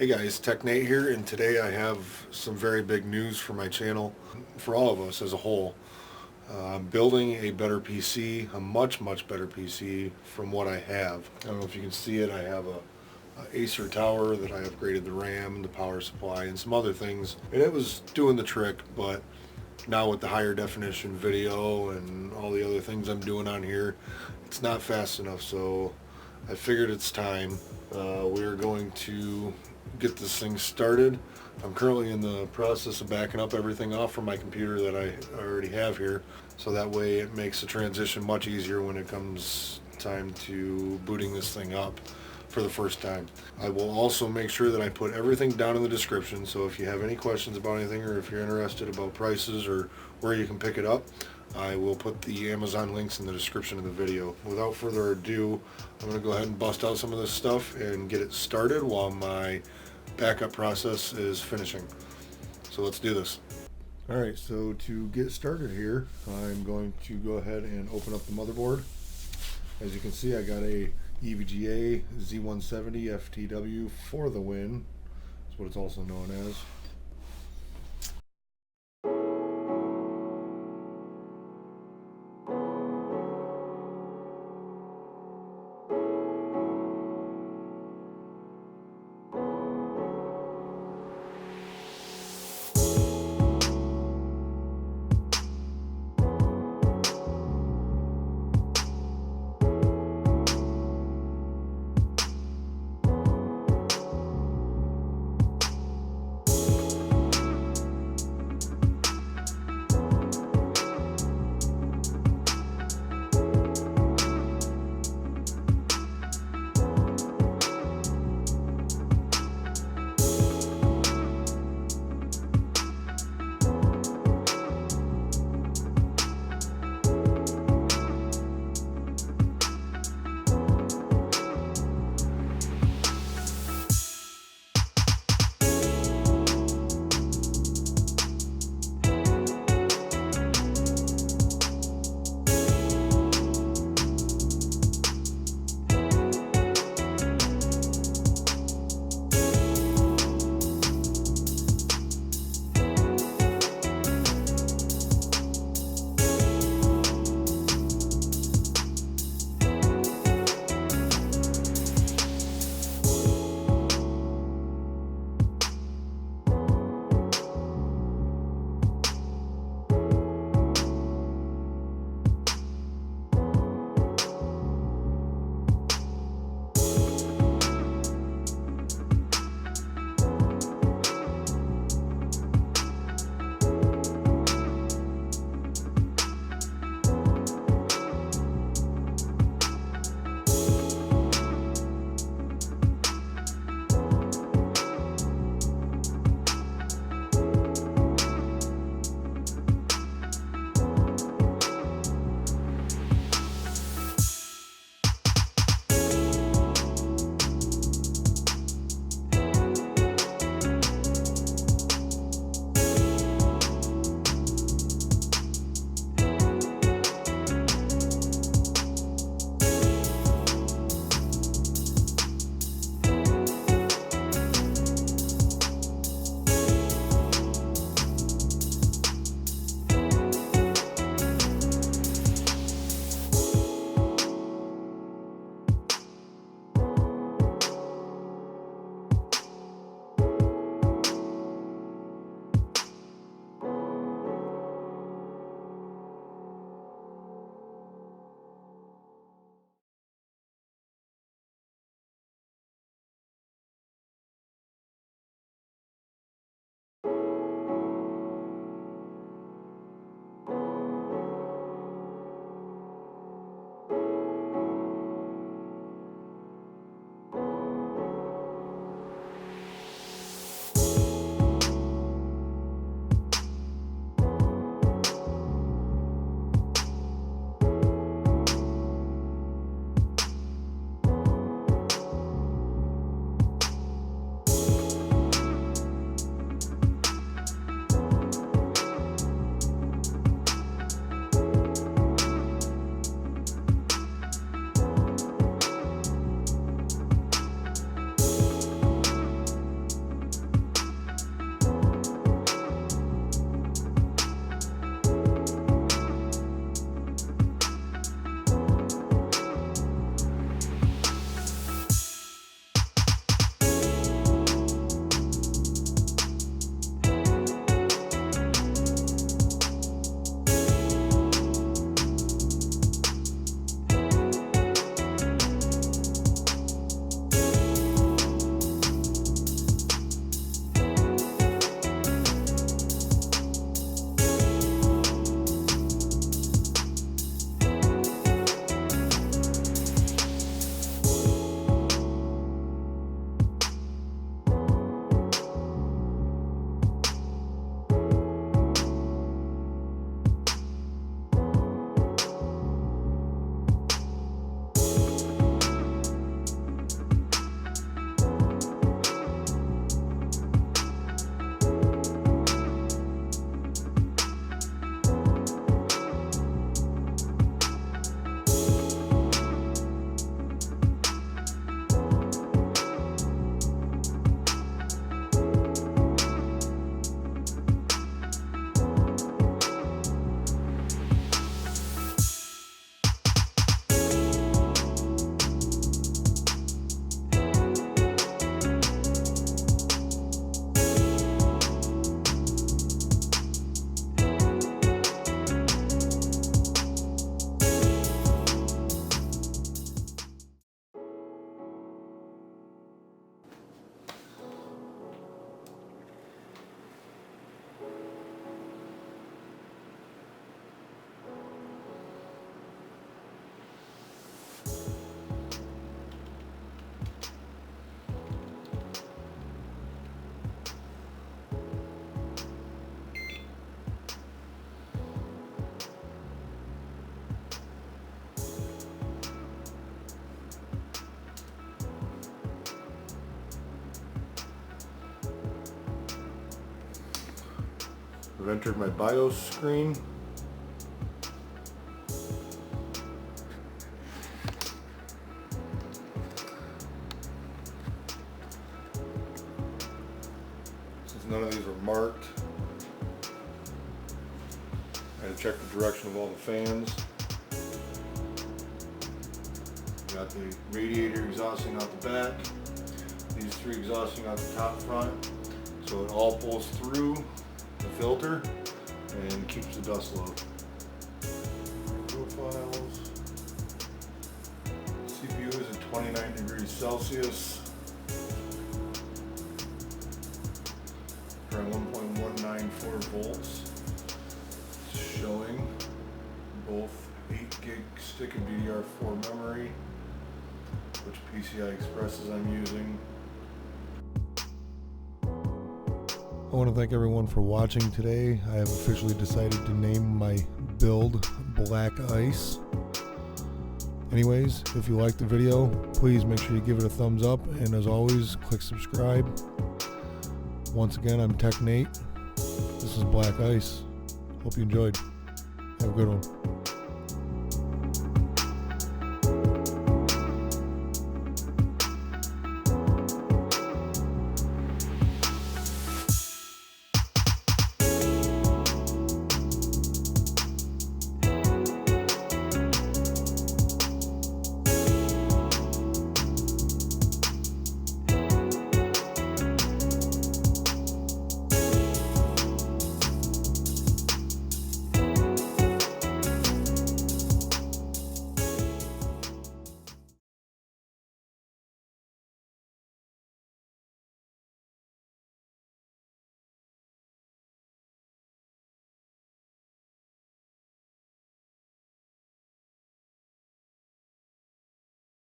Hey guys, Tech Nate here, and today I have some very big news for my channel, for all of us as a whole. I'm building a better PC, a much better PC from what I have. I don't know if you can see it, I have a Acer tower that I upgraded the RAM, the power supply, and some other things, and it was doing the trick, but now with the higher definition video and all the other things I'm doing on here, it's not fast enough, so I figured it's time. We're going to get this thing started. I'm currently in the process of backing up everything off from my computer that I already have here, so that way it makes the transition much easier when it comes time to booting this thing up for the first time. I will also make sure that I put everything down in the description, so if you have any questions about anything or if you're interested about prices or where you can pick it up, I will put the Amazon links in the description of the video. Without further ado, I'm going to go ahead and bust out some of this stuff and get it started while my backup process is finishing. So let's do this. Alright, so to get started here, I'm going to go ahead and open up the motherboard. As you can see, I got a EVGA Z170 FTW for the win. That's what it's also known as. I've entered my BIOS screen. Since none of these are marked, I had to check the direction of all the fans. Got the radiator exhausting out the back, these three exhausting out the top front, so it all pulls through the filter and keeps the dust low. Profiles. CPU is at 29 degrees Celsius. Around 1.194 volts. It's showing both 8 gig stick and DDR4 memory, which PCI Expresses I'm using. I want to thank everyone for watching today. I have officially decided to name my build Black Ice. Anyways, if you liked the video, please make sure you give it a thumbs up, and as always, click subscribe. Once again, I'm Tech Nate. This is Black Ice. Hope you enjoyed. Have a good one.